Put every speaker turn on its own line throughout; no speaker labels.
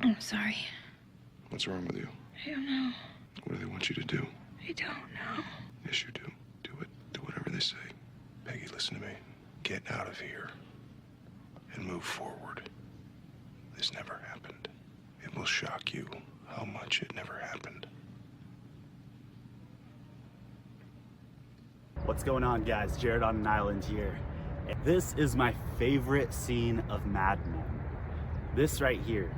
I'm sorry.
What's wrong with you?
I don't know.
What do they want you to do?
I don't know.
Yes, you do. Do it. Do whatever they say. Peggy, listen to me. Get out of here and move forward. This never happened. It will shock you how much it never happened.
What's going on, guys? Jared on an Island here. This is my favorite scene of Mad Men. This right here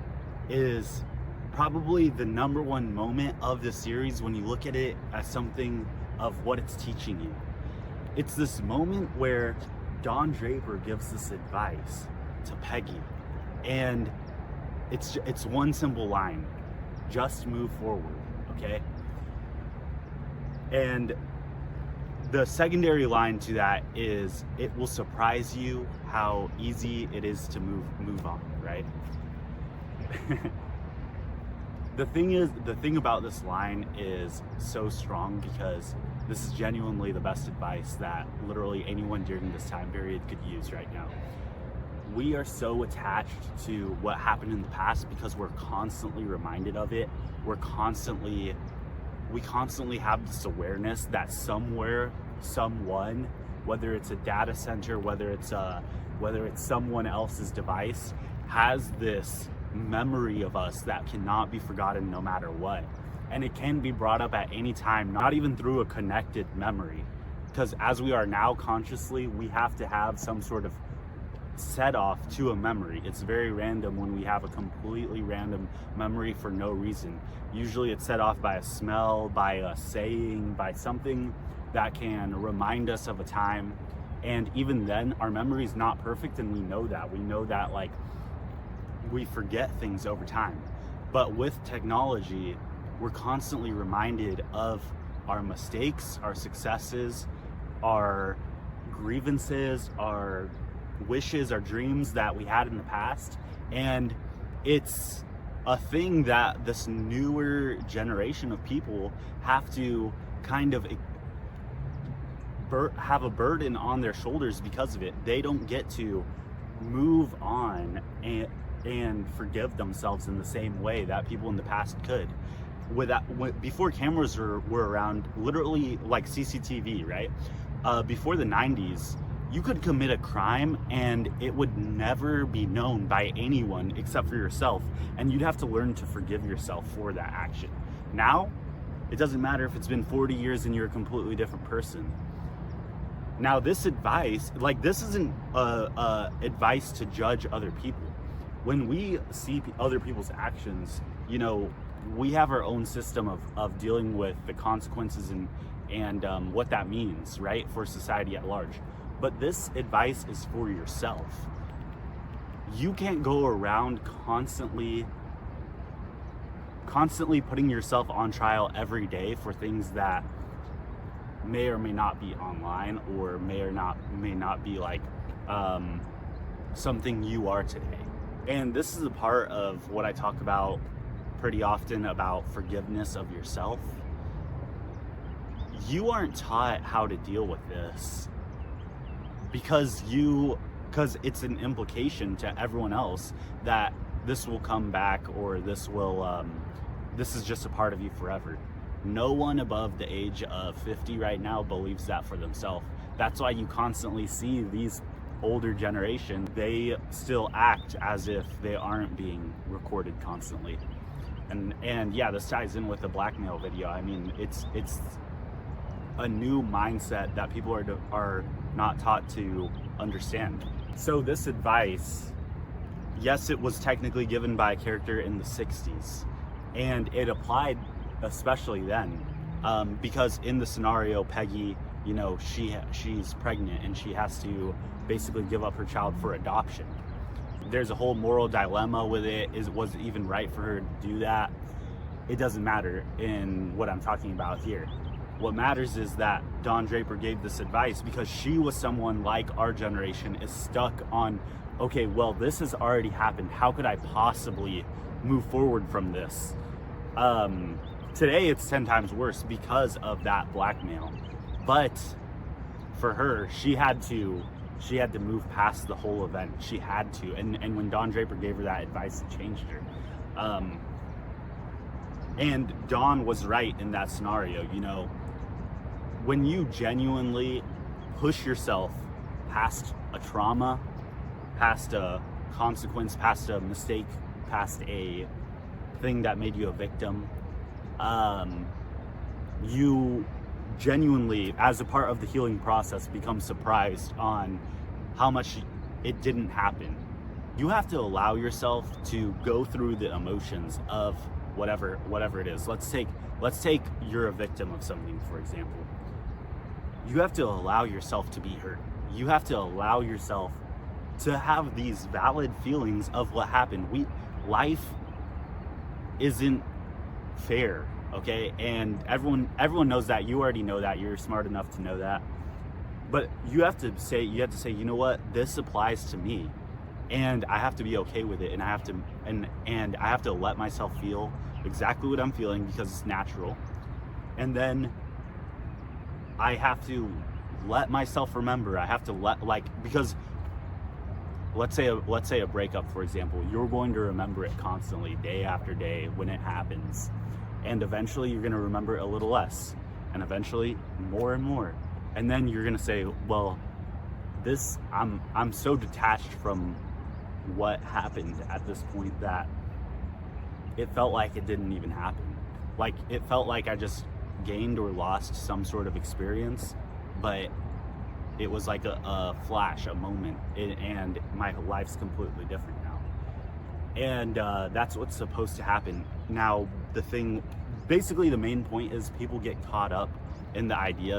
is probably the #1 moment of the series when you look at it as something of what it's teaching you. It's this moment where Don Draper gives this advice to Peggy, and it's one simple line: just move forward, okay? And the secondary line to that is, it will surprise you how easy it is to move on, right? The thing about this line is so strong because this is genuinely the best advice that literally anyone during this time period could use right now. We are so attached to what happened in the past because we're constantly reminded of it. We constantly have this awareness that somewhere, someone, whether it's a data center, whether it's someone else's device, has this memory of us that cannot be forgotten no matter what. And it can be brought up at any time, not even through a connected memory. Because as we are now consciously, we have to have some sort of set off to a memory. It's very random when we have a completely random memory for no reason. Usually it's set off by a smell, by a saying, by something that can remind us of a time. And even then, our memory is not perfect, and we know that. We know that, like, we forget things over time. But with technology, we're constantly reminded of our mistakes, our successes, our grievances, our wishes, our dreams that we had in the past. And it's a thing that this newer generation of people have to kind of have a burden on their shoulders because of it. They don't get to move on and forgive themselves in the same way that people in the past could. Before cameras were around, literally like CCTV, right? Before the 90s, you could commit a crime and it would never be known by anyone except for yourself, and you'd have to learn to forgive yourself for that action. Now, it doesn't matter if it's been 40 years and you're a completely different person. Now, this advice, like, this isn't advice to judge other people. When we see other people's actions, you know, we have our own system of dealing with the consequences and what that means, right, for society at large. But this advice is for yourself. You can't go around constantly putting yourself on trial every day for things that may or may not be online, or may not be like something you are today. And this is a part of what I talk about pretty often about forgiveness of yourself. You aren't taught how to deal with this because it's an implication to everyone else that this will come back, or this is just a part of you forever. No one above the age of 50 right now believes that for themselves. That's why you constantly see these older generation, they still act as if they aren't being recorded constantly. And yeah, this ties in with the blackmail video. I mean, it's a new mindset that people are not taught to understand. So this advice, yes, it was technically given by a character in the 60s, and it applied especially then, because in the scenario, Peggy, you know, she's pregnant and she has to basically give up her child for adoption. There's a whole moral dilemma with it. Was it even right for her to do that? It doesn't matter in what I'm talking about here. What matters is that Don Draper gave this advice because she was someone like our generation is stuck on, okay, well, this has already happened. How could I possibly move forward from this? Today it's 10 times worse because of that blackmail. But for her, she had to move past the whole event. She had to. And when Don Draper gave her that advice, it changed her. And Dawn was right in that scenario. You know, when you genuinely push yourself past a trauma, past a consequence, past a mistake, past a thing that made you a victim, you genuinely, as a part of the healing process, become surprised on how much it didn't happen. You have to allow yourself to go through the emotions of whatever it is. Let's take you're a victim of something, for example. You have to allow yourself to be hurt. You have to allow yourself to have these valid feelings of what happened. Life isn't fair, okay? And everyone knows that. You already know that. You're smart enough to know that. But you have to say, you know what? This applies to me, and I have to be okay with it. And I have to let myself feel exactly what I'm feeling, because it's natural. And then I have to let myself remember. I have to because let's say a breakup, for example, you're going to remember it constantly, day after day, when it happens. And eventually you're going to remember it a little less, and eventually more and more. And then you're going to say, well, I'm so detached from what happened at this point that it felt like it didn't even happen. Like, it felt like I just gained or lost some sort of experience, but it was like a flash, a moment, and my life's completely different now. And that's what's supposed to happen. Now, the main point is, people get caught up in the idea